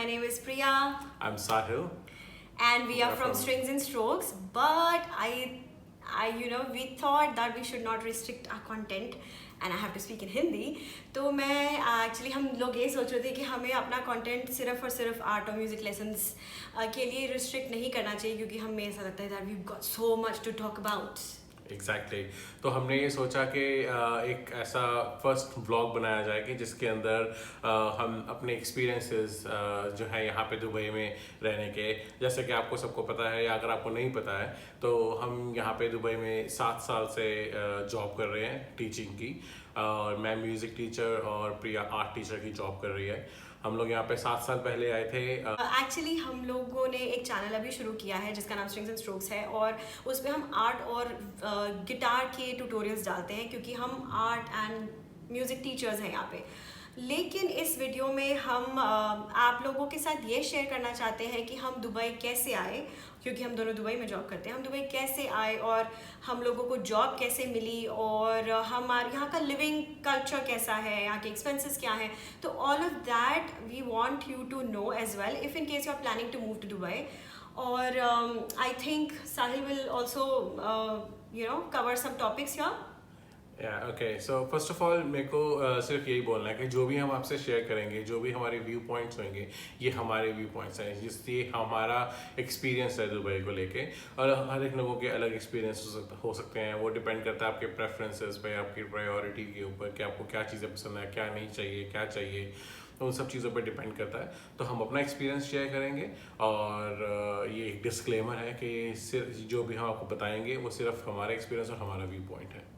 My name is Priya. I'm Sahil. And we are from Strings and Strokes. But we thought that we should not restrict our content. And I have to speak in Hindi. तो मैं actually हम लोग ये सोच रहे थे कि हमें अपना कंटेंट सिर्फ और सिर्फ आर्ट और म्यूज़िक लेसन्स के लिए रिस्ट्रिक्ट नहीं करना चाहिए, क्योंकि हमें ऐसा लगता है that we got so much to talk about. Exactly. तो हमने ये सोचा कि एक ऐसा फर्स्ट व्लॉग बनाया जाए कि जिसके अंदर हम अपने एक्सपीरियंसेस जो है यहाँ पे दुबई में रहने के, जैसे कि आपको सबको पता है या अगर आपको नहीं पता है तो हम यहाँ पे दुबई में 7 साल से जॉब कर रहे हैं टीचिंग की. और मैं म्यूज़िक टीचर और प्रिया आर्ट टीचर की जॉब कर रही है. हम लोग यहाँ पे 7 साल पहले आए थे. एक्चुअली हम लोगों ने एक चैनल अभी शुरू किया है जिसका नाम स्ट्रिंग्स एंड स्ट्रोक्स है, और उसमें हम आर्ट और गिटार के ट्यूटोरियल्स डालते हैं, क्योंकि हम आर्ट एंड म्यूज़िक टीचर्स हैं यहाँ पे. लेकिन इस वीडियो में हम आप लोगों के साथ ये शेयर करना चाहते हैं कि हम दुबई कैसे आए, क्योंकि हम दोनों दुबई में जॉब करते हैं. हम दुबई कैसे आए और हम लोगों को जॉब कैसे मिली, और हमारे यहाँ का लिविंग कल्चर कैसा है, यहाँ के एक्सपेंसेस क्या हैं. तो all of that we want you to know as well if in case you are planning to move to Dubai. और I think Sahil will also cover some topics here. Okay. So first of all मेरे को सिर्फ यही बोलना है कि जो भी हम आपसे शेयर करेंगे, जो भी हमारे व्यू पॉइंट्स होंगे, ये हमारे व्यू पॉइंट्स हैं, जिससे हमारा एक्सपीरियंस है दुबई को लेके. और हर एक लोगों के अलग एक्सपीरियंस हो सकते हैं. वो डिपेंड करता है आपके प्रेफरेंसेस पे, आपकी प्रायोरिटी के ऊपर कि आपको क्या चीज़ें पसंद है, क्या नहीं चाहिए, क्या चाहिए. तो उन सब चीज़ों पर डिपेंड करता है. तो हम अपना एक्सपीरियंस शेयर करेंगे, और ये एक डिस्क्लेमर है कि सिर्फ जो भी हम आपको बताएंगे वो सिर्फ हमारा एक्सपीरियंस और हमारा व्यू पॉइंट है.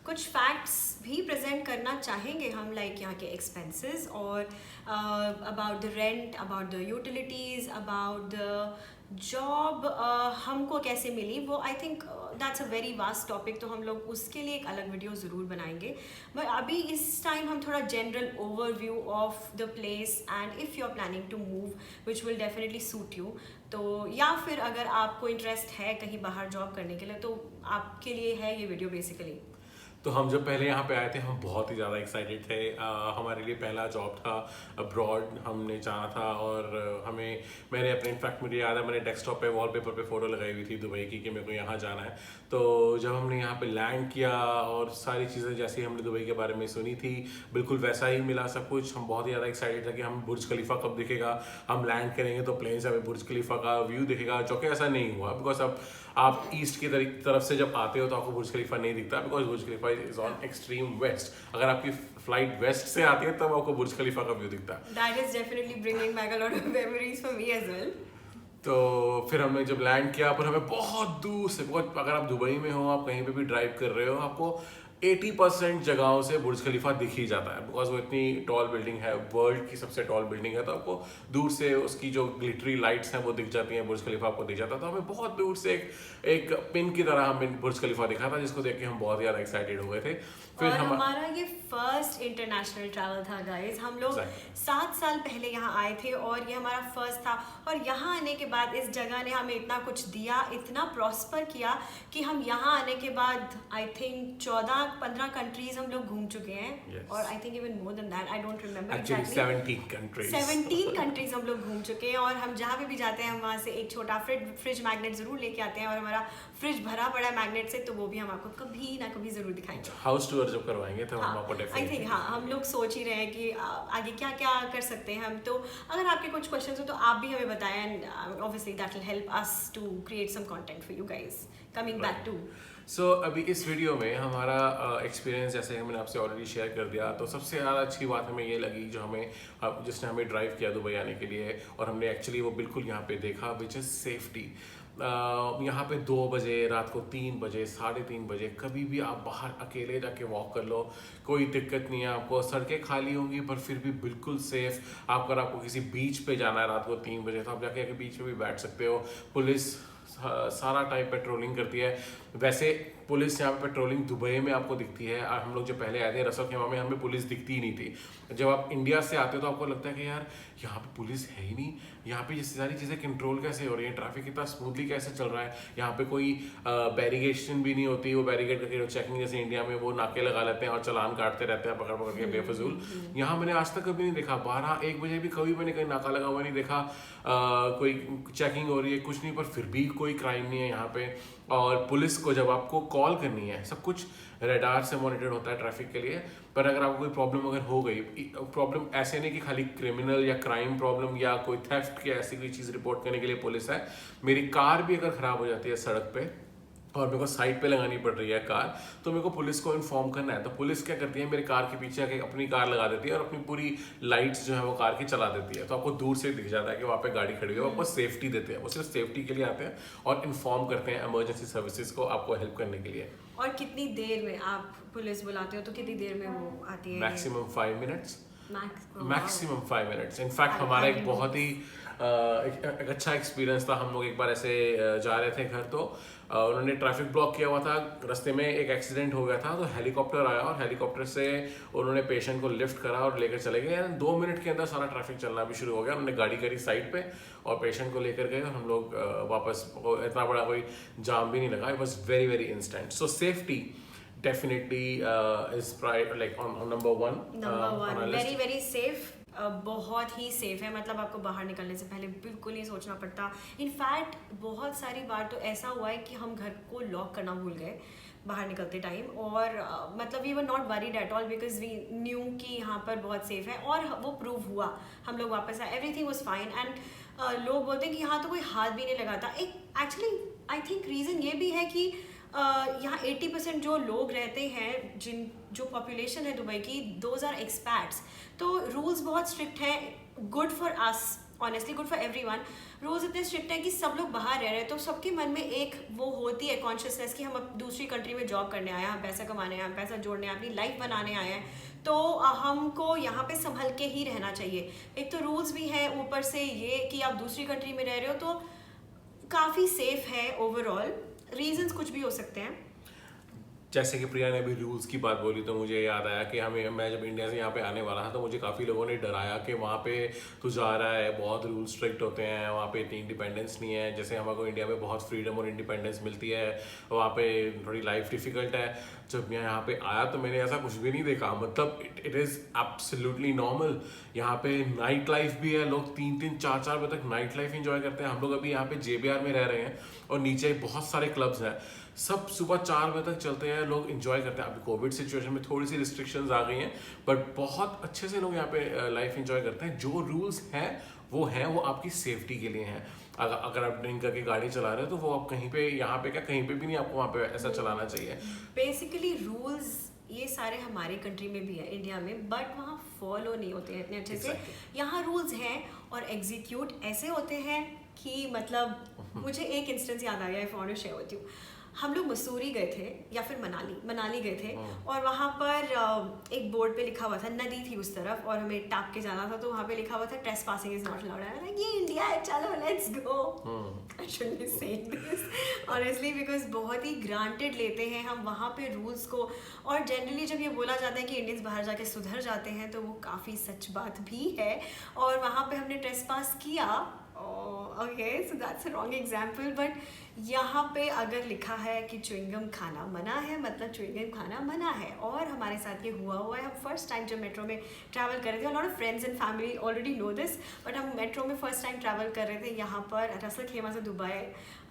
कुछ फैक्ट्स भी प्रेजेंट करना चाहेंगे हम, लाइक यहाँ के एक्सपेंसेस और about the rent, about the utilities, about the job हमको कैसे मिली. वो I think that's a very vast topic, तो हम लोग उसके लिए एक अलग वीडियो ज़रूर बनाएंगे. बट अभी इस टाइम हम थोड़ा general overview of the place, and if you are planning to move which will definitely suit you. तो या फिर अगर आपको इंटरेस्ट है कहीं बाहर जॉब करने के लिए, तो आपके लिए है ये वीडियो बेसिकली. तो हम जब पहले यहाँ पे आए थे हम बहुत ही ज़्यादा एक्साइटेड थे. हमारे लिए पहला जॉब था अब्रॉड, हमने जाना था. और मैंने अपने इनफैक्ट मुझे याद है मैंने डेस्कटॉप पे वॉलपेपर पे फ़ोटो लगाई हुई थी दुबई की कि मेरे को यहाँ जाना है. तो जब हमने यहाँ पे लैंड किया और सारी चीज़ें जैसी हमने दुबई के बारे में सुनी थी बिल्कुल वैसा ही मिला सब कुछ. हम बहुत ही ज़्यादा एक्साइटेड था कि हम बुर्ज खलीफा कब दिखेगा, हम लैंड करेंगे तो प्लेन से हमें बुर्ज खलीफा का व्यू दिखेगा. जो कि ऐसा नहीं हुआ, बिकॉज अब आप ईस्ट की तरफ से जब आते हो तो आपको बुर्ज खलीफा नहीं दिखता, because Burj Khalifa is on extreme west. अगर आपकी फ्लाइट वेस्ट से आती है तब आपको बुर्ज खलीफा का व्यू दिखता है. That is definitely bringing back a lot of memories for me as well. तो फिर हमने जब लैंड किया, पर हमें बहुत दूर से, बहुत, अगर आप दुबई में हो, आप कहीं पे भी ड्राइव कर रहे हो, आपको 80% जगहों से बुर्ज खलीफा दिख ही जाता है, बिकॉज वो इतनी टॉल बिल्डिंग है, वर्ल्ड की सबसे टॉल बिल्डिंग है. तो आपको दूर से उसकी जो ग्लिटरी लाइट्स हैं वो दिख जाती हैं, बुर्ज खलीफा आपको दिख जाता है. तो हमें बहुत दूर से एक पिन की तरह हमें बुर्ज खलीफा दिखा था, जिसको देख के हम बहुत ज़्यादा एक्साइटेड हो गए थे. और हमारा ये फर्स्ट इंटरनेशनल ट्रैवल था गाइस. हम लोग 7 साल पहले यहाँ आए थे और ये हमारा फर्स्ट था. और यहाँ आने के बाद इस जगह ने हमें इतना कुछ दिया, इतना प्रॉस्पर किया कि हम यहाँ आने के बाद आई थिंक 14-15 कंट्रीज हम लोग घूम चुके हैं. और I think even more than that, I don't remember actually. 17 countries हम लोग घूम चुके हैं. और हम जहाँ पे भी जाते हैं हम वहाँ से एक छोटा फ्रिज मैग्नेट ज़रूर लेके आते हैं, और हमारा फ्रिज भरा पड़ा है मैग्नेट से. तो वो भी हम आपको कभी ना कभी ज़रूर दिखाएंगे. हाउस टूर जब करवाएंगे तो हम आपको आई थिंक हम लोग सोच ही रहे हैं कि आगे क्या क्या कर सकते हैं हम. तो अगर आपके कुछ क्वेश्चंस हो तो आप भी हमें बताएं, and obviously that will help us to create some content for you guys coming back to. सो अभी इस वीडियो में हमारा एक्सपीरियंस जैसे मैंने आपसे ऑलरेडी शेयर कर दिया. तो सबसे ज़्यादा अच्छी बात हमें ये लगी जिसने हमें ड्राइव किया दुबई आने के लिए, और हमने एक्चुअली वो बिल्कुल यहाँ पे देखा, विच इज़ सेफ्टी. यहाँ पे 2 बजे, रात को 3 बजे, 3:30 बजे कभी भी आप बाहर अकेले जाके वॉक कर लो, कोई दिक्कत नहीं है आपको. सड़कें खाली होंगी पर फिर भी बिल्कुल सेफ. अगर आपको किसी बीच पे जाना है रात को 3 बजे तो आप जाके बीच पे भी बैठ सकते हो. पुलिस सारा टाइम पेट्रोलिंग करती है. वैसे पुलिस यहाँ पे पेट्रोलिंग दुबई में आपको दिखती है, और हम लोग जब पहले आए थे रसल खेमा में हमें पुलिस दिखती ही नहीं थी। जब आप इंडिया से आते हो तो आपको लगता है कि यार यहाँ पे पुलिस है ही नहीं, यहाँ पे ये सारी चीज़ें कंट्रोल कैसे हो रही है, ट्रैफिक इतना स्मूथली कैसे चल रहा है, यहाँ पे कोई बैरिगेशन भी नहीं होती, वो बैरिगेड करके चेकिंग जैसे इंडिया में वो नाके लगा लेते हैं और चलान काटते रहते हैं पकड़ पकड़ के बेफजूल। यहाँ मैंने आज तक कभी नहीं देखा, 12-1 बजे भी कभी मैंने कहीं नाका लगा हुआ नहीं देखा, कोई चेकिंग हो रही है कुछ नहीं, पर फिर भी कोई क्राइम नहीं है यहाँ पे। और पुलिस को जब आपको कॉल करनी है, सब कुछ रेडार से मॉनिटर होता है ट्रैफिक के लिए, पर अगर आपको कोई प्रॉब्लम अगर हो गई, प्रॉब्लम ऐसे नहीं कि खाली क्रिमिनल या क्राइम प्रॉब्लम या कोई थेफ्ट की ऐसी कोई चीज़ रिपोर्ट करने के लिए पुलिस है। मेरी कार भी अगर ख़राब हो जाती है सड़क पे और मेरे को साइड पे लगानी पड़ रही है कार, तो मेरे को पुलिस को इन्फॉर्म करना है, तो पुलिस क्या करती है, मेरी कार के पीछे आके अपनी कार लगा देती है और अपनी पूरी लाइट्स जो है वो कार की चला देती है, तो आपको दूर से दिख जाता है कि वहाँ पे गाड़ी खड़ी है। वो आपको सेफ्टी देते हैं, वो सिर्फ सेफ्टी के लिए आते हैं और इन्फॉर्म करते हैं इमरजेंसी सर्विसेज को आपको हेल्प करने के लिए। और कितनी देर में आप पुलिस बुलाते हो, तो कितनी देर में वो आती है? Maximum 5 minutes, maximum 5 minutes. In fact हमारा एक बहुत ही एक अच्छा एक्सपीरियंस था। हम लोग एक बार ऐसे जा रहे थे घर, तो उन्होंने ट्रैफिक ब्लॉक किया हुआ था, रास्ते में एक एक्सीडेंट हो गया था, तो हेलीकॉप्टर आया और हेलीकॉप्टर से उन्होंने पेशेंट को लिफ्ट करा और लेकर चले गए। 2 मिनट के अंदर सारा ट्रैफिक चलना भी शुरू हो गया। उन्होंने गाड़ी करी साइड पे और पेशेंट को लेकर गए और हम लोग वापस, इतना बड़ा कोई जाम भी नहीं लगा, it was very very instant. So safety definitely is like on number one. Very very safe, बहुत ही सेफ है। मतलब आपको बाहर निकलने से पहले बिल्कुल नहीं सोचना पड़ता। इनफैक्ट बहुत सारी बार तो ऐसा हुआ है कि हम घर को लॉक करना भूल गए बाहर निकलते टाइम, और मतलब we were not worried at all because we knew कि यहाँ पर बहुत सेफ है, और वो प्रूव हुआ। हम लोग वापस आए, एवरीथिंग वाज फाइन, एंड लोग बोलते हैं कि यहाँ तो कोई हाथ भी नहीं लगाता। एक एक्चुअली आई थिंक रीज़न ये भी है कि यहाँ 80% जो लोग रहते हैं, जो पॉपुलेशन है दुबई की, दोज आर एक्सपैट्स, तो रूल्स बहुत स्ट्रिक्ट हैं। Good for us, honestly good for everyone. Rules इतने स्ट्रिक्ट हैं कि सब लोग बाहर रह रहे हैं, तो सबके मन में एक वो होती है कॉन्शियसनेस कि हम अब दूसरी कंट्री में जॉब करने आए हैं, हम पैसा कमाने आए हैं, पैसा जोड़ने आए हैं, अपनी लाइफ बनाने आए हैं, तो हमको यहाँ पे संभल के ही रहना चाहिए। एक तो रूल्स भी हैं, ऊपर से ये कि आप दूसरी कंट्री में रह रहे हो, तो काफ़ी सेफ है ओवरऑल। रीजंस कुछ भी हो सकते हैं। जैसे कि प्रिया ने अभी रूल्स की बात बोली, तो मुझे याद आया कि मैं जब इंडिया से यहाँ पे आने वाला था, तो मुझे काफ़ी लोगों ने डराया कि वहाँ पे तू जा रहा है, बहुत रूल स्ट्रिक्ट होते हैं, वहाँ पे इतनी इंडिपेंडेंस नहीं है। जैसे हमको इंडिया में बहुत फ्रीडम और इंडिपेंडेंस मिलती है, वहाँ पे थोड़ी लाइफ डिफ़िकल्ट है। जब मैं यहाँ पे आया तो मैंने ऐसा कुछ भी नहीं देखा। मतलब इट इज़ एब्सोल्युटली नॉर्मल। यहाँ पे नाइट लाइफ भी है, लोग 3-3, 4-4 बजे तक नाइट लाइफ एंजॉय करते हैं। हम लोग अभी यहाँ पे JBR में रह रहे हैं और नीचे बहुत सारे क्लब्स हैं, सब सुबह 4 बजे तक चलते हैं, लोग एंजॉय करते हैं। अभी कोविड सिचुएशन में थोड़ी सी रिस्ट्रिक्शंस आ गई हैं, बट बहुत अच्छे से लोग यहाँ पे लाइफ एंजॉय करते हैं। जो रूल्स हैं वो आपकी सेफ्टी के लिए हैं। अगर आप ड्रिंक करके गाड़ी चला रहे हो, तो वो आप कहीं पे, यहाँ पे क्या कहीं पे भी नहीं आपको वहाँ पे ऐसा चलाना चाहिए। बेसिकली रूल्स ये सारे हमारे कंट्री में भी है, इंडिया में, बट वहाँ फॉलो नहीं होते हैं इतने अच्छे से। यहाँ रूल्स हैं और एग्जीक्यूट ऐसे होते हैं कि मतलब मुझे एक इंस्टेंस याद आ गया, I want to share with you. हम लोग मसूरी गए थे या फिर मनाली गए थे, और वहाँ पर एक बोर्ड पे लिखा हुआ था, नदी थी उस तरफ और हमें टाप के जाना था, तो वहाँ पे लिखा हुआ था ट्रेसपासिंग इज नॉट अलाउड। ये इंडिया है, चलो let's go. I shouldn't be saying this honestly, because बहुत ही ग्रांटेड लेते हैं हम वहाँ पे रूल्स को। और जनरली जब ये बोला जाता है कि इंडियंस बाहर जाके सुधर जाते हैं, तो वो काफ़ी सच बात भी है। और वहाँ पे हमने ट्रेसपास किया, okay, so that's a wrong example, but यहाँ पे अगर लिखा है कि च्युइंगम खाना मना है, मतलब च्युइंगम खाना मना है। और हमारे साथ ये हुआ है। हम फर्स्ट टाइम जब मेट्रो में ट्रैवल कर रहे थे, lot of friends and family already know this, but हम मेट्रो में फर्स्ट टाइम ट्रैवल कर रहे थे यहाँ पर रसल खेमा से दुबई,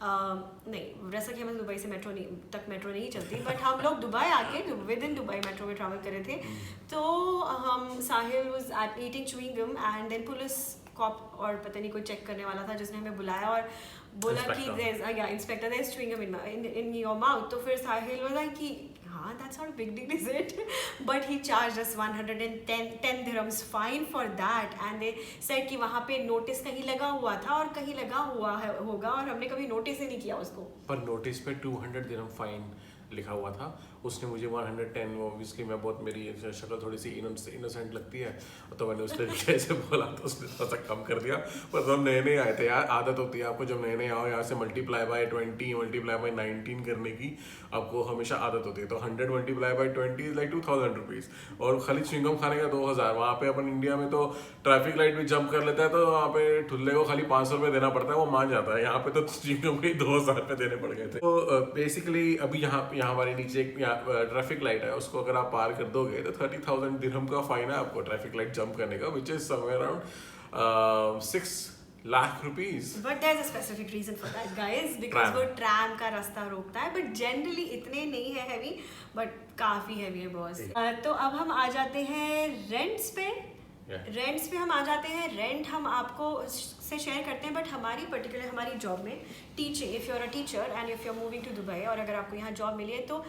नहीं, रसल खेमा से दुबई से मेट्रो नहीं चलती, बट हम लोग दुबई आके विद इन दुबई मेट्रो में ट्रैवल कर रहे थे। तो हम Sahil was eating chewing gum and then police cop और पता नहीं कोई चेक करने वाला था, जिसने हमें बुलाया और बोला कि inspector there is chewing gum in your mouth. तो फिर साहिल बोला कि हाँ, that's not big deal is it, but he charge us 110 dirhams fine for that, and they said कि वहाँ पे नोटिस कहीं लगा हुआ था और कहीं लगा हुआ होगा, और हमने कभी नोटिस ही नहीं किया उसको। पर नोटिस पे 200 दिरहम फाइन लिखा हुआ था, उसने मुझे 110, ऑब्वियसली मैं बहुत, मेरी शक्ल थोड़ी सी इनोसेंट लगती है, तो मैंने उस तरीके से बोला तो उसने थोड़ा सा कम कर दिया। पर हम नए नए आए थे यार, आदत होती है आपको जब नए नए आओ यहाँ से मल्टीप्लाई बाय 20 मल्टीप्लाई बाय 19 करने की, आपको हमेशा आदत होती है। तो 100 multiply by 20 is like 2000 rupees, और खाली च्युइंगम खाने का 2000। वहाँ पे अपन इंडिया में तो ट्रैफिक लाइट भी जंप कर लेता है तो वहाँ पे ठुल्ले को खाली 500 रुपये देना पड़ता है, वो मान जाता है। यहाँ पे तो च्युइंगम के 2000 रुपये देने पड़ गए थे। तो बेसिकली अभी यहाँ हमारे नीचे एक ट्रैफिक लाइट है, उसको अगर आप पार कर दोगे तो 30,000 दिरहम का फाइन है आपको ट्रैफिक लाइट जंप करने का, which is somewhere around 6 lakh rupees. But there is a specific reason for that guys, because वो ट्रैम का रास्ता रोकता है, बट जनरली इतने नहीं है हैवी, बट काफी हैवी है बॉस। तो अब हम आ जाते हैं रेंट्स पे। रेंट्स पे हम आ जाते हैं। रेंट हम आपको से शेयर करते हैं, बट हमारी पर्टिकुलर हमारी जॉब में teaching, if you are a teacher and if you are moving to Dubai, और अगर आपको यहाँ जॉब मिली है तो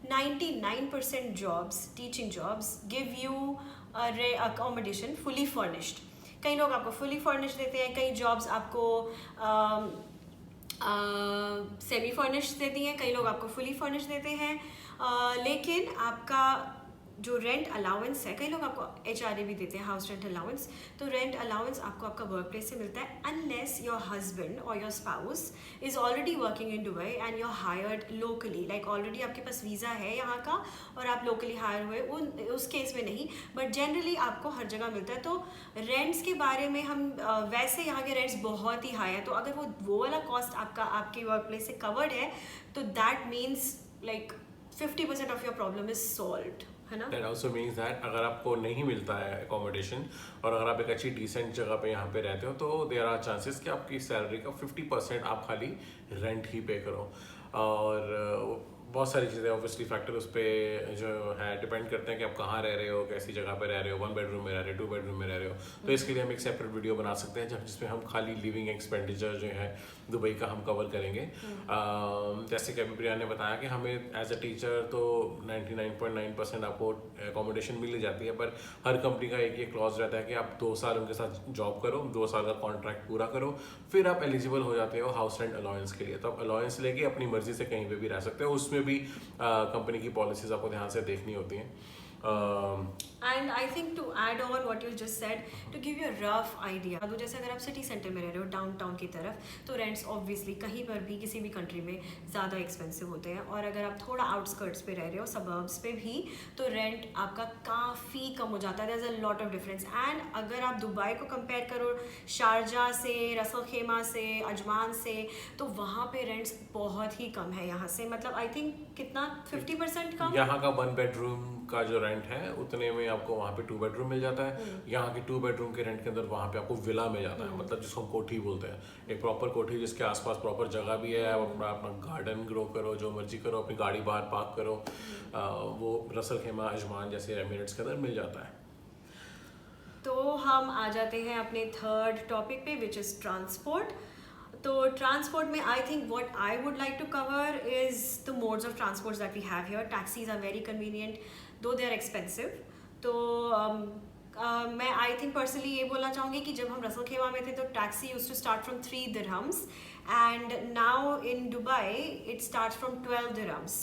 99% jobs, teaching jobs give you accommodation fully furnished. कई लोग आपको फुली फर्निश्ड देते हैं, कई जॉब्स आपको सेमी फर्निश्ड देती हैं, कई लोग आपको फुली फर्निश्ड देते हैं। लेकिन आपका जो रेंट अलाउंस है, कई लोग आपको HRA भी देते हैं, हाउस रेंट अलाउंस। तो रेंट अलाउंस आपको आपका वर्क प्लेस से मिलता है, अनलेस योर हस्बैंड और your spouse is already working in Dubai and you're hired locally, like already आपके पास वीज़ा है यहाँ का और आप लोकली हायर हुए, उस केस में नहीं, बट जनरली आपको हर जगह मिलता है। तो रेंट्स के बारे में हम वैसे यहाँ के रेंट्स बहुत ही हाई है, तो अगर वो वाला कॉस्ट आपके वर्क प्लेस से कवर्ड है तो that means like 50% of your problem is solved, है ना। That also means that अगर आपको नहीं मिलता है अकोमोडेशन और अगर आप एक अच्छी डिसेंट जगह पे यहाँ पे रहते हो तो देयर आर चांसेस कि आपकी सैलरी का 50% आप खाली रेंट ही पे करो। और बहुत सारी चीज़ें ऑब्वियसली फैक्टर उस पर जो है डिपेंड करते हैं कि आप कहाँ रह रहे हो, कैसी जगह पे रह रहे हो, 1 बेडरूम में रह रहे हो, 2 बेडरूम में रह रहे हो। तो इसके लिए हम एक सेपरेट वीडियो बना सकते हैं जिसमें हम खाली लिविंग एक्सपेंडिचर जो है दुबई का हम कवर करेंगे। जैसे कि अभी प्रिया ने बताया कि हमें एज अ टीचर तो 99.9% आपको अकोमोडेशन मिल जाती है, पर हर कंपनी का एक ये क्लॉज रहता है कि आप 2 साल उनके साथ जॉब करो, 2 साल का कॉन्ट्रैक्ट पूरा करो, फिर आप एलिजिबल हो जाते हो हाउस रेंट अलाउंस के लिए। तो आप अलाउंस लेके अपनी मर्जी से कहीं पे भी रह सकते हो, उसमें भी कंपनी की पॉलिसीज आपको ध्यान से देखनी होती हैं। And I think to add on what you just said, to give you a rough idea, तो जैसे अगर आप सिटी सेंटर में रह रहे हो डाउनटाउन की तरफ, तो रेंट्स ऑब्वियसली कहीं पर भी किसी भी कंट्री में ज़्यादा एक्सपेंसिव होते हैं, और अगर आप थोड़ा आउटस्कर्ट्स पे रह रहे हो, सबर्ब्स पे भी, तो रेंट आपका काफ़ी कम हो जाता है। There is a lot of difference. And अगर आप दुबई को कंपेयर करो शारजा से, रसल खेमा से, अजमान से, तो वहाँ पे रेंट्स बहुत ही कम है यहाँ से, मतलब आई थिंक कितना 50% कम। यहाँ का 1 बेडरूम का जो रेंट है उतने में आपको वहाँ पे 2 बेडरूम मिल जाता है। यहाँ के 2 बेडरूम के रेंट के अंदर वहाँ पे आपको विला मिल जाता है, मतलब जिसको हम कोठी बोलते हैं, एक प्रॉपर कोठी जिसके आसपास प्रॉपर जगह भी है, आप अपना गार्डन ग्रो करो, जो मर्जी करो, अपनी गाड़ी बाहर पार्क करो, वो रसल खेमा, अजमान जैसे एमिरेट्स के अंदर मिल जाता है। तो हम आ जाते हैं अपने थर्ड टॉपिक पे, विच इज़ ट्रांसपोर्ट। तो ट्रांसपोर्ट में I think what I would like to cover is the modes of transports that we have here. Taxis are very convenient though they are expensive. तो मैं I think personally ये बोलना चाहूँगी कि जब हम रसल खेमा में थे तो taxi used to start from 3 dirhams and now in Dubai it start from 12 dirhams.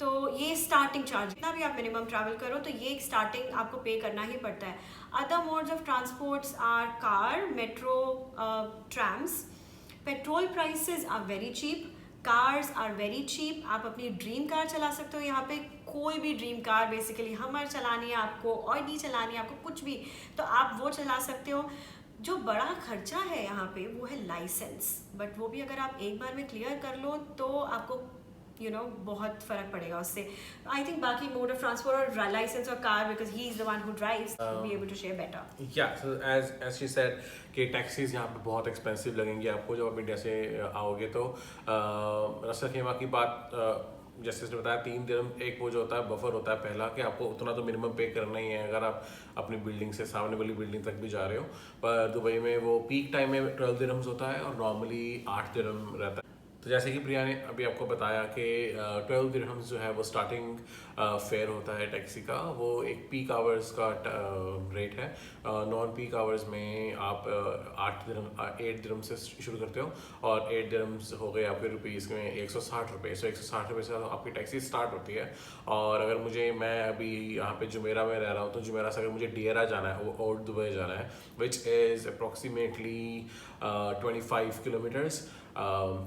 तो ये स्टार्टिंग चार्ज, जितना भी आप मिनिमम ट्रैवल करो तो ये स्टार्टिंग आपको पे करना ही पड़ता है। Other modes of transports are car, metro, trams. Petrol prices are very cheap, cars are very cheap. आप अपनी ड्रीम कार चला सकते हो यहाँ पे, कोई भी ड्रीम कार, बेसिकली हमर चलानी है आपको, ऑडी चलानी है आपको, कुछ भी, तो आप वो चला सकते हो। जो बड़ा खर्चा है यहाँ पे वो है लाइसेंस, बट वो भी अगर आप एक बार में क्लियर कर लो तो आपको बहुत फर्क पड़ेगा उससे। आई थिंक बाकी मोड ऑफ ट्रांसपोर्ट और लाइसेंस और car, because he is the one who drives, be able to share better. या सो एज शी सेड कि टैक्सीज यहाँ पे बहुत एक्सपेंसिव लगेंगी आपको जब आप इंडिया से आओगे तो। रसल खेमा की बात जैसे उसने बताया 3 दिरहम एक वो जो होता है बफर होता है पहला, कि आपको उतना तो मिनिमम पे करना ही है अगर आप अपनी बिल्डिंग से सामने वाली बिल्डिंग तक भी जा रहे हो। पर दुबई में वो पीक टाइम में 12 दिरहम्स होता है और नॉर्मली 8 दिरहम रहता है। तो जैसे कि प्रिया ने अभी आपको बताया कि 12 दिरहम्स जो है वो स्टार्टिंग फेयर होता है टैक्सी का, वो एक पीक आवर्स का रेट है। नॉन पीक आवर्स में आप 8 दिरहम से शुरू करते हो और 8 दिरहम्स हो गए आपके रुपीज़ में 160 रुपये। सो 160 रुपये से आपकी टैक्सी स्टार्ट होती है। और अगर मैं अभी यहाँ पे जुमेरा में रह रहा हूँ, तो जुमेरा से अगर मुझे डियरा जाना है, ओल्ड दुबई जाना है, विच इज़ अप्रॉक्सीमेटली 25 किलोमीटर्स,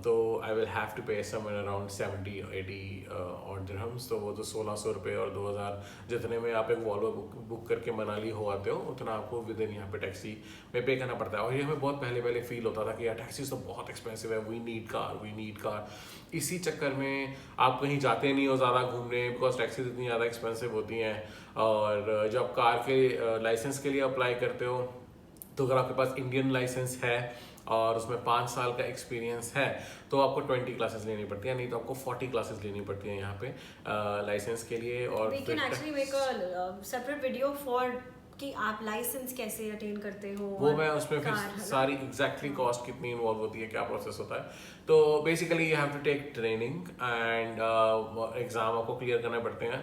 तो आई विल हैव टू पे समवेयर अराउंड 70-80 और दिरहम्स। तो वो तो 1600 रुपये और 2000 जितने में आप एक वॉल्वो बुक करके मनाली हो आते हो, उतना आपको विद इन यहाँ पे टैक्सी में पे करना पड़ता है। और ये हमें बहुत पहले फील होता था कि यार टैक्सीज तो बहुत एक्सपेंसिव है, वी नीड कार। इसी चक्कर में आप कहीं जाते नहीं हो ज़्यादा घूमने, बिकॉज टैक्सीज इतनी ज़्यादा एक्सपेंसिव होती हैं। और जब कार के लाइसेंस के लिए अप्लाई करते हो, तो अगर आपके पास इंडियन लाइसेंस है और उसमें 5 साल का एक्सपीरियंस है, तो आपको 20 क्लासेस लेनी पड़ती है, नहीं तो आपको 40 क्लासेस लेनी पड़ती है यहाँ पे लाइसेंस के लिए। और we can actually make a separate video for कि आप लाइसेंस कैसे अटेन करते हो, वो मैं उसमें फिर सारी एग्जैक्टली कॉस्ट कितनी इन्वॉल्व होती है, क्या प्रोसेस होता है। तो basically you have to take training and exam आपको क्लियर करने पड़ते हैं।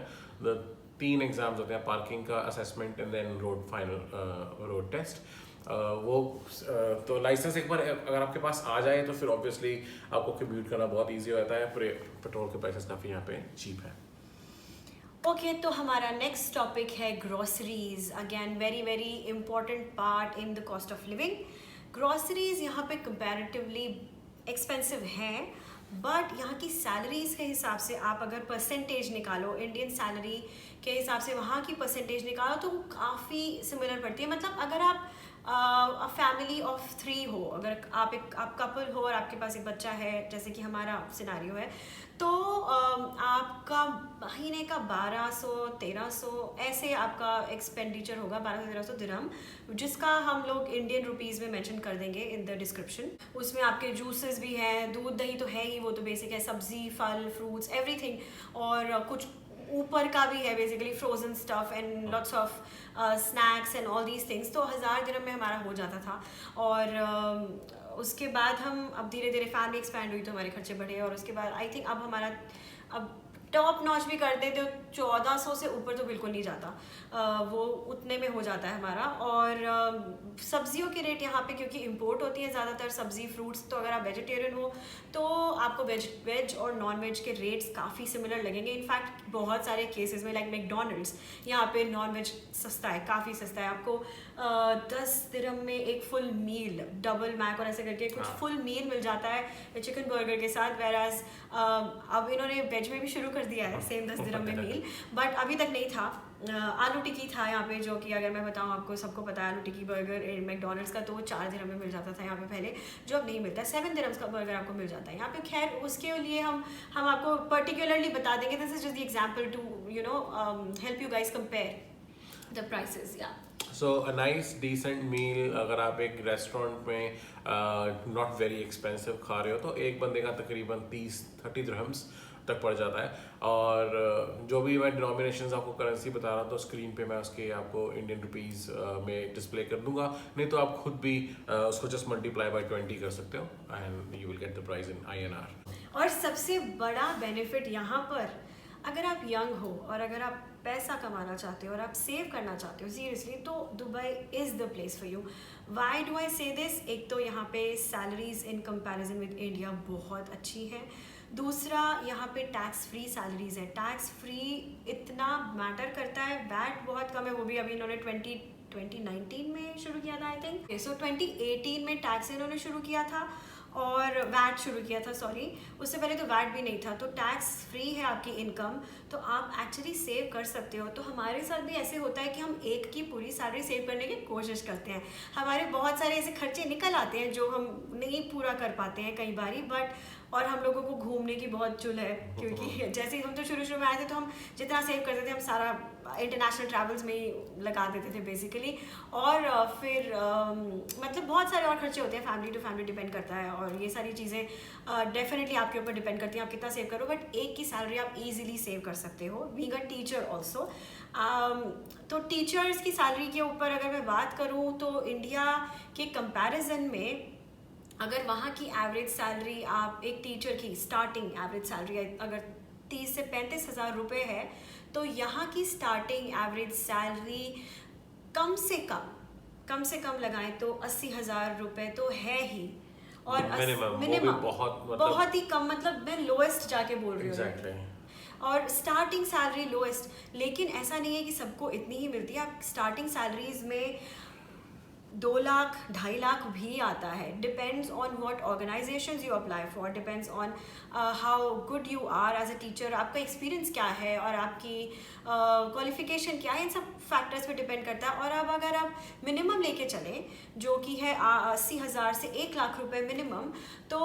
3 एग्जाम्स होते हैं, पार्किंग का, assessment and then road test. तो लाइसेंस एक बार अगर आपके पास आ जाए तो फिर ऑब्वियसली आपको कम्यूट करना बहुत इजी हो जाता है। पेट्रोल के प्राइसेस काफ़ी यहाँ पे चीप है। ओके, तो हमारा नेक्स्ट टॉपिक है groceries. Again very important part in the cost of living. Groceries यहाँ पे कंपैरेटिवली एक्सपेंसिव हैं, बट यहाँ की सैलरीज के हिसाब से आप अगर परसेंटेज निकालो, इंडियन सैलरी के हिसाब से वहाँ की परसेंटेज निकालो, तो काफ़ी सिमिलर पड़ती है। मतलब अगर आप फैमिली ऑफ 3 हो, अगर आप कपल हो और आपके पास एक बच्चा है, जैसे कि हमारा सिनारियो है, तो आपका महीने का 1200-1300 ऐसे आपका एक्सपेंडिचर होगा, 1200-1300 दिरहम, जिसका हम लोग इंडियन रुपीज़ में मेंशन कर देंगे इन द डिस्क्रिप्शन। उसमें आपके जूसेस भी हैं, दूध दही तो है ही, वो तो बेसिक है, सब्जी फल फ्रूट्स एवरीथिंग, और कुछ ऊपर का भी है basically frozen stuff and lots of snacks and all these things. तो 1000 दिरहम में हमारा हो जाता था। और उसके बाद हम अब धीरे धीरे फैमिली एक्सपैंड हुई तो हमारे खर्चे बढ़े, और उसके बाद आई थिंक अब हमारा अब टॉप नॉच भी करते तो 1400 से ऊपर तो बिल्कुल नहीं जाता, वो उतने में हो जाता है हमारा। और सब्जियों के रेट यहाँ पे क्योंकि इंपोर्ट होती है ज़्यादातर सब्जी फ्रूट्स, तो अगर आप वेजिटेरियन हो तो आपको वेज और नॉन वेज के रेट्स काफ़ी सिमिलर लगेंगे। इनफैक्ट बहुत सारे केसेस में लाइक मैकडोनल्ड्स यहाँ पे नॉन वेज सस्ता है, काफ़ी सस्ता है। आपको 10 दिरहम में एक फुल मील, डबल मैक और ऐसे करके कुछ फुल मील मिल जाता है चिकन बर्गर के साथ। वेराज अब इन्होंने वेज में भी शुरू कर दिया है सेम 10 दिरहम में मील, बट अभी तक नहीं था। आलू टिक्की था यहाँ पे, जो कि अगर मैं बताऊँ आपको, सबको पता है आलू टिक्की बर्गर मैकडोनल्ड्स का, तो वो 4 दिरहम में मिल जाता था यहाँ पे पहले, जो अब नहीं मिलता। 7 दिरहम्स का बर्गर आपको मिल जाता है यहाँ पे। खैर उसके लिए हम आपको पर्टिकुलरली बता देंगे, this is just the example to help you guys compare the prices. या सो अ नाइस डिसेंट मील अगर आप एक रेस्टोरेंट में नॉट वेरी एक्सपेंसिव खा रहे हो, तो एक बंदे का तकरीबन 30-30 दिरहम्स तक पड़ जाता है। और जो भी मैं डिनोमिनेशंस आपको करेंसी बता रहा हूँ, तो स्क्रीन पे मैं उसके आपको इंडियन रुपीज़ में डिस्प्ले कर दूंगा, नहीं तो आप खुद भी उसको जस्ट मल्टीप्लाई बाय 20 कर सकते हो and you will get the price in INR। और सबसे बड़ा बेनिफिट यहाँ पर, अगर आप यंग हो और अगर आप पैसा कमाना चाहते हो और आप सेव करना चाहते हो सीरियसली, तो Dubai is the place for you. Why do I से दिस? एक तो यहाँ पे salaries in comparison with India बहुत अच्छी है। दूसरा, यहाँ पे टैक्स फ्री सैलरीज है। टैक्स फ्री इतना मैटर करता है, वैट बहुत कम है, वो भी अभी इन्होंने 2019 में शुरू किया था आई थिंक। सो 2018 में टैक्स इन्होंने शुरू किया था और वैट शुरू किया था, सॉरी, उससे पहले तो वैट भी नहीं था। तो टैक्स फ्री है आपकी इनकम, तो आप एक्चुअली सेव कर सकते हो। तो हमारे साथ भी ऐसे होता है कि हम एक की पूरी सैलरी सेव करने की कोशिश करते हैं। हमारे बहुत सारे ऐसे खर्चे निकल आते हैं जो हम नहीं पूरा कर पाते हैं कई बारी, बट और हम लोगों को घूमने की बहुत चुल है, क्योंकि जैसे ही हम तो शुरू में आए थे तो हम जितना सेव करते थे हम सारा इंटरनेशनल ट्रैवल्स में ही लगा देते थे बेसिकली। और फिर मतलब बहुत सारे और खर्चे होते हैं, फैमिली टू फैमिली डिपेंड करता है, और ये सारी चीज़ें डेफिनेटली आपके ऊपर डिपेंड करती हैं आप कितना सेव करो। बट एक की सैलरी आप ईजिली सेव कर सकते हो, बीइंग अ टीचर ऑल्सो। तो टीचर्स की सैलरी के ऊपर अगर मैं बात करूँ तो इंडिया के कंपैरिजन में अगर वहाँ की एवरेज सैलरी, आप एक टीचर की स्टार्टिंग एवरेज सैलरी अगर 30 से 35 हज़ार रुपये है, तो यहाँ की स्टार्टिंग एवरेज सैलरी कम से कम लगाएं तो 80 हज़ार रुपये तो है ही। और मिनिमम बहुत ही कम, मतलब मैं लोएस्ट जाके बोल रही हूँ। एग्जैक्टली। और स्टार्टिंग सैलरी लोएस्ट, लेकिन ऐसा नहीं है कि सबको इतनी ही मिलती है। आप स्टार्टिंग सैलरीज में 2 लाख 2.5 लाख भी आता है। Depends on what organisations you apply for, depends on how good you are as a teacher, आपका एक्सपीरियंस क्या है और आपकी क्वालिफिकेशन क्या है, इन सब फैक्टर्स पे डिपेंड करता है। और अब अगर आप मिनिमम लेके चलें जो कि है 80 हज़ार से 1 लाख रुपए मिनिमम, तो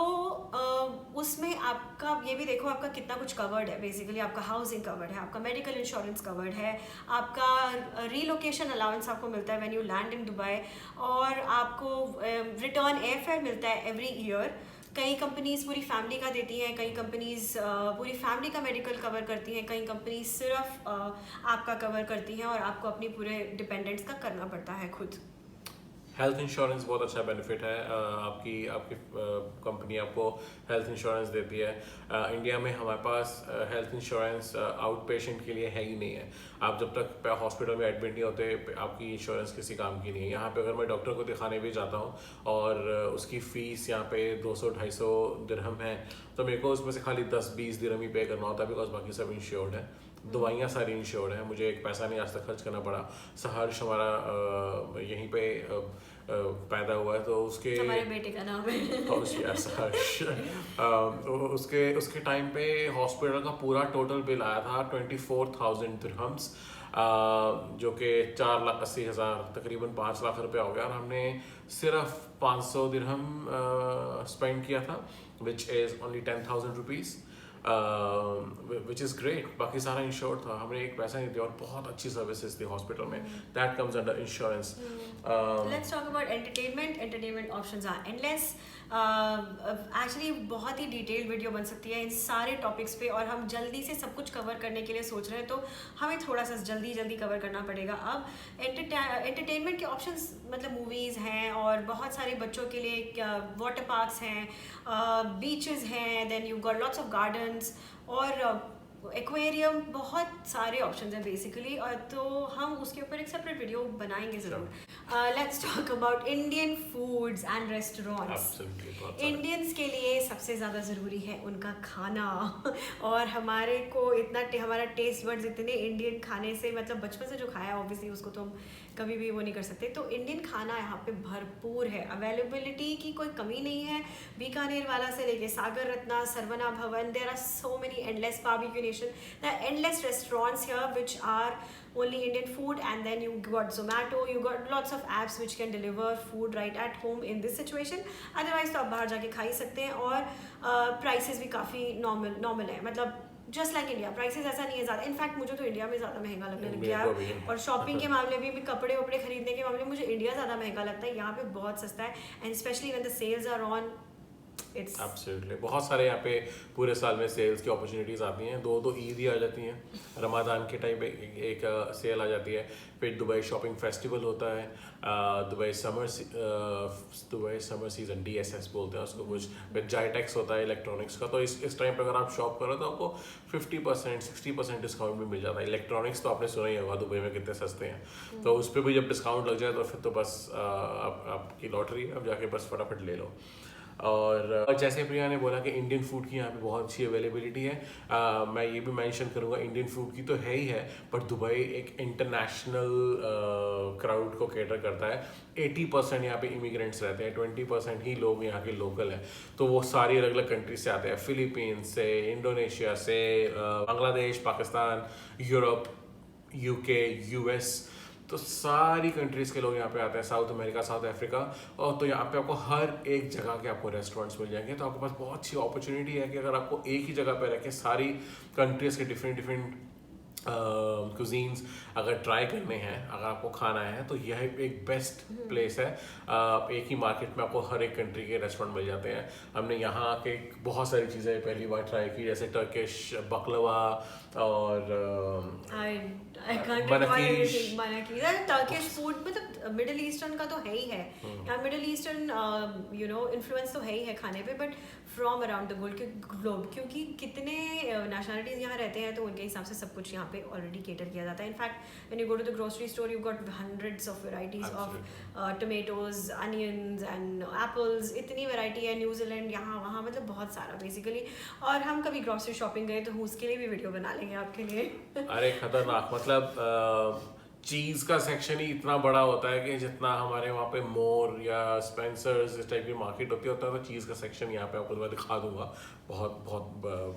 उसमें आपका ये भी देखो आपका कितना कुछ कवर्ड है। बेसिकली आपका हाउसिंग कवर्ड है, आपका मेडिकल इंश्योरेंस कवर्ड है, आपका रीलोकेशन अलाउंस आपको मिलता है when you land in Dubai, और आपको रिटर्न एयर फेयर मिलता है एवरी ईयर। कई कंपनीज पूरी फैमिली का देती हैं, कई कंपनीज पूरी फैमिली का मेडिकल कवर करती हैं, कई कंपनीज सिर्फ आपका कवर करती हैं, और आपको अपनी पूरे डिपेंडेंट्स का करना पड़ता है खुद। हेल्थ इंश्योरेंस बहुत अच्छा बेनिफिट है। आपकी आपकी कंपनी आपको हेल्थ इंश्योरेंस देती है। इंडिया में हमारे पास हेल्थ इंश्योरेंस आउट पेशेंट के लिए है ही नहीं है। आप जब तक हॉस्पिटल में एडमिट नहीं होते आपकी इंश्योरेंस किसी काम की नहीं है। यहाँ पे अगर मैं डॉक्टर को दिखाने भी जाता हूँ और उसकी फ़ीस यहाँ पे 200-250 दिरहम है, तो मेरे को उसमें से खाली 10-20 दिरहम ही पे करना होता है, बिकॉज बाकी सब इंश्योर्ड है। दवाइयाँ सारी इंश्योर्ड हैं, मुझे एक पैसा नहीं आज तक खर्च करना पड़ा। सहर्ष हमारा यहीं पे पैदा हुआ है, तो उसके हमारे बेटे का नाम है सहर्ष। उसके टाइम पे हॉस्पिटल का पूरा टोटल बिल आया था 24,000 दिरहम्स, जो कि 4,80,000 तकरीबन 5 लाख रुपया हो गया, और हमने सिर्फ 500 दिरहम स्पेंड किया था, which is only 10,000 rupees, which is great. बाकी सारा इंश्योर्ड था, हमने एक पैसा नहीं दिया और बहुत अच्छी सर्विसेज थी हॉस्पिटल में। That comes under insurance. Let's talk about entertainment options are endless. Actually बहुत ही डिटेल्ड वीडियो बन सकती है इन सारे टॉपिक्स पे, और हम जल्दी से सब कुछ कवर करने के लिए सोच रहे हैं, तो हमें थोड़ा सा जल्दी कवर करना पड़ेगा। अब एंटरटेनमेंट के ऑप्शंस मतलब मूवीज़ हैं, और बहुत सारे बच्चों के लिए वाटर पार्क्स हैं, बीचेस हैं, then you got lots of gardens और एक्वेरियम, बहुत सारे ऑप्शंस हैं बेसिकली, और तो हम उसके ऊपर एक सेपरेट वीडियो बनाएंगे ज़रूर। Let's talk about Indian foods and restaurants. Indians के लिए सबसे ज़्यादा ज़रूरी है उनका खाना और हमारे को हमारा टेस्ट बड्स इतने इंडियन खाने से, मतलब बचपन से जो खाया ऑब्वियसली उसको तो हम कभी भी वो नहीं कर सकते। तो इंडियन खाना यहाँ पे भरपूर है, अवेलेबिलिटी की कोई कमी नहीं है। बीकानेर वाला से लेके सागर Ratna, Saravana Bhavan, there are so many endless Barbeque Nation, there are endless restaurants here which are only Indian food, and then you got Zomato, you got lots of apps which can deliver food right at home in this situation. Otherwise तो आप बाहर जाके खा ही सकते हैं, और prices भी काफ़ी नॉर्मल है, मतलब जस्ट लाइक इंडिया। प्राइसेस ऐसा नहीं है ज़्यादा, इनफैक्ट मुझे तो इंडिया में ज़्यादा महंगा लगने लग गया है, और शॉपिंग के मामले में भी, कपड़े वपड़े खरीदने के मामले में मुझे इंडिया ज़्यादा महंगा लगता है। यहाँ पे बहुत सस्ता है, and specially when the sales are on, it's absolutely. बहुत सारे यहाँ पे पूरे साल में सेल्स की अपॉर्चुनिटीज़ आती हैं। दो ईद ही आ जाती हैं, रमज़ान के टाइम पे एक सेल आ जाती है, फिर दुबई शॉपिंग फेस्टिवल होता है, दुबई समर सीजन DSS बोलते हैं उसको, कुछ फिर जाइटेक्स होता है इलेक्ट्रॉनिक्स का। तो इस टाइम पे अगर आप शॉप करो तो आपको 50% 60% डिस्काउंट भी मिल जाता है। इलेक्ट्रॉनिक्स तो आपने सुना ही होगा दुबई में कितने सस्ते हैं, तो उस पर भी जब डिस्काउंट लग जाए तो फिर तो बस आपकी लॉटरी, अब जाके बस फटाफट ले लो। और जैसे प्रिया ने बोला कि इंडियन फूड की यहाँ पे बहुत अच्छी अवेलेबिलिटी है, मैं ये भी मेंशन करूँगा इंडियन फूड की तो है ही है, पर दुबई एक इंटरनेशनल क्राउड को कैटर करता है। 80% यहाँ पे इमिग्रेंट्स रहते हैं, 20% ही लोग यहाँ के लोकल हैं, तो वो सारी अलग अलग कंट्री से आते हैं, फिलीपींस से, इंडोनेशिया से, Bangladesh, Pakistan, Europe, UK, US, तो सारी कंट्रीज़ के लोग यहाँ पे आते हैं, साउथ अमेरिका, साउथ अफ्रीका, और तो यहाँ पे आपको हर एक जगह के आपको रेस्टोरेंट्स मिल जाएंगे। तो आपके पास बहुत अच्छी अपॉर्चुनिटी है कि अगर आपको एक ही जगह पे रह के सारी कंट्रीज़ के डिफरेंट कुजीन्स अगर ट्राई करने हैं, अगर आपको खाना है, तो यह एक बेस्ट प्लेस है। एक ही मार्केट में आपको हर एक कंट्री के रेस्टोरेंट मिल जाते हैं। हमने यहाँ के बहुत सारी चीज़ें पहली बार ट्राई की, जैसे टर्किश बकलवा और टर्किश फूड, मतलब मिडिल ईस्टर्न का तो है ही है यहाँ, मिडिल ईस्टर्न इन्फ्लुएंस तो है ही है खाने पे, but from around the globe, क्योंकि कितने नेशनलिटीज यहाँ रहते हैं तो उनके हिसाब से सब कुछ यहाँ पे ऑलरेडी केटर किया जाता है। In fact when you go to the grocery store you got hundreds of varieties of tomatoes, onions and apples, इतनी वैरायटी है न्यूजीलैंड यहाँ वहाँ, मतलब बहुत सारा बेसिकली। और हम कभी ग्रोसरी शॉपिंग गए तो उसके लिए भी वीडियो बना लेंगे आपके लिए। अरे खतरनाक, मतलब चीज़ का सेक्शन ही इतना बड़ा होता है कि जितना हमारे वहाँ पे मोर या स्पेंसर्स इस टाइप की मार्केट होती है, तो चीज़ का सेक्शन यहाँ पे आपको मैं दिखा दूंगा, बहुत बहुत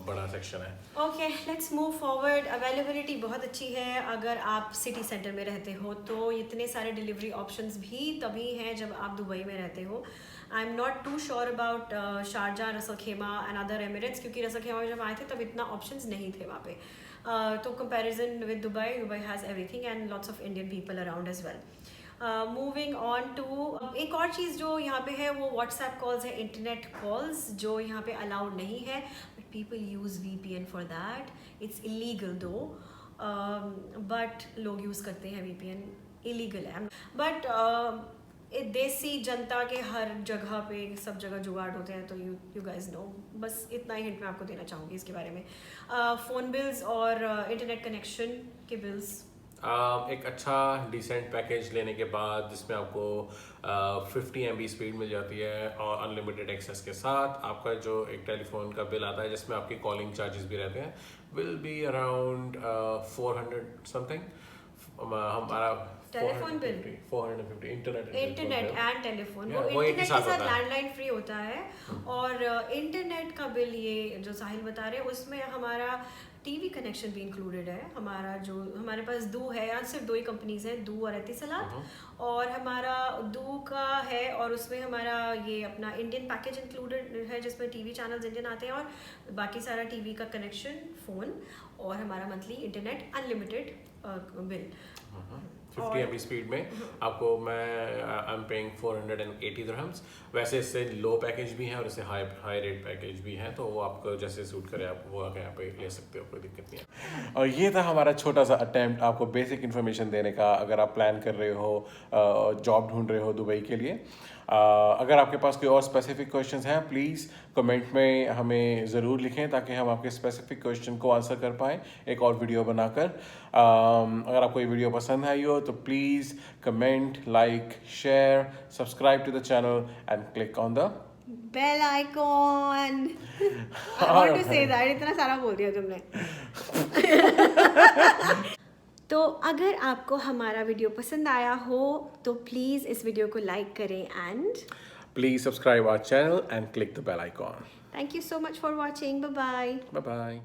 बड़ा सेक्शन है। Okay, let's move forward. Availability बहुत अच्छी है। अगर आप सिटी सेंटर में रहते हो तो इतने सारे डिलीवरी ऑप्शंस भी तभी हैं जब आप दुबई में रहते हो। I am not too sure about Sharjah, Ras al Khaimah and other Emirates, क्योंकि रसल खेमा में जब आए थे तब इतना ऑप्शंस नहीं थे वहाँ पे। तो comparison with Dubai, Dubai has everything and lots of Indian people around as well. Moving on to एक और चीज़ जो यहाँ पे है वो व्हाट्सएप कॉल्स है, इंटरनेट कॉल्स जो यहाँ पे अलाउड नहीं है, but people use VPN for that. It's illegal though, but लोग यूज़ करते हैं VPN, इलीगल है। बट देसी जनता के हर जगह पे सब जगह जुगाड़ होते हैं, तो यू गाइज नो। बस इतना ही हिंट मैं आपको देना चाहूँगी इसके बारे में। फ़ोन बिल्स और इंटरनेट कनेक्शन के बिल्स, एक अच्छा डिसेंट पैकेज लेने के बाद जिसमें आपको 50 MB स्पीड मिल जाती है और अनलिमिटेड एक्सेस के साथ, आपका जो एक टेलीफोन का बिल आता है जिसमें आपकी कॉलिंग चार्जेस भी रहते हैं, विल बी अराउंड 400 समथिंग। हमारा telephone bill 450, internet and telephone, वो इंटरनेट के साथ लैंडलाइन फ्री होता है। और इंटरनेट का बिल ये जो साहिल बता रहे हैं उसमें हमारा टीवी कनेक्शन भी इंक्लूडेड है। हमारा जो हमारे पास दू है, यहाँ सिर्फ 2 ही कंपनीज हैं, दू और एतिसलात, और हमारा दू का है और उसमें हमारा ये अपना इंडियन पैकेज इंक्लूडेड है जिसमें टीवी चैनल्स इंडियन आते हैं और बाकी सारा टीवी का कनेक्शन, फ़ोन और हमारा monthly internet unlimited bill. 50 MB speed में आपको आई एम पेइंग 480 दिरहम्स। वैसे इससे लो पैकेज भी है और इससे हाई रेट पैकेज भी है, तो वो आपको जैसे सूट करे आप वो आके यहाँ पे ले सकते हो, कोई दिक्कत नहीं है। और ये था हमारा छोटा सा अटेम्प्ट आपको बेसिक इन्फॉर्मेशन देने का, अगर आप प्लान कर रहे हो, जॉब ढूंढ रहे हो दुबई के लिए। अगर आपके पास कोई और स्पेसिफिक क्वेश्चंस हैं, प्लीज़ कमेंट में हमें ज़रूर लिखें ताकि हम आपके स्पेसिफिक क्वेश्चन को आंसर कर पाएँ एक और वीडियो बनाकर। अगर आपको ये वीडियो पसंद आई हो तो please comment, like, share, subscribe to the channel and click on the bell icon. I want to say that, इतना सारा बोल दिया तुमने। तो अगर आपको हमारा वीडियो पसंद आया हो तो प्लीज़ इस वीडियो को लाइक करें and please subscribe our channel and click the bell icon. Thank you so much for watching. Bye bye. Bye bye.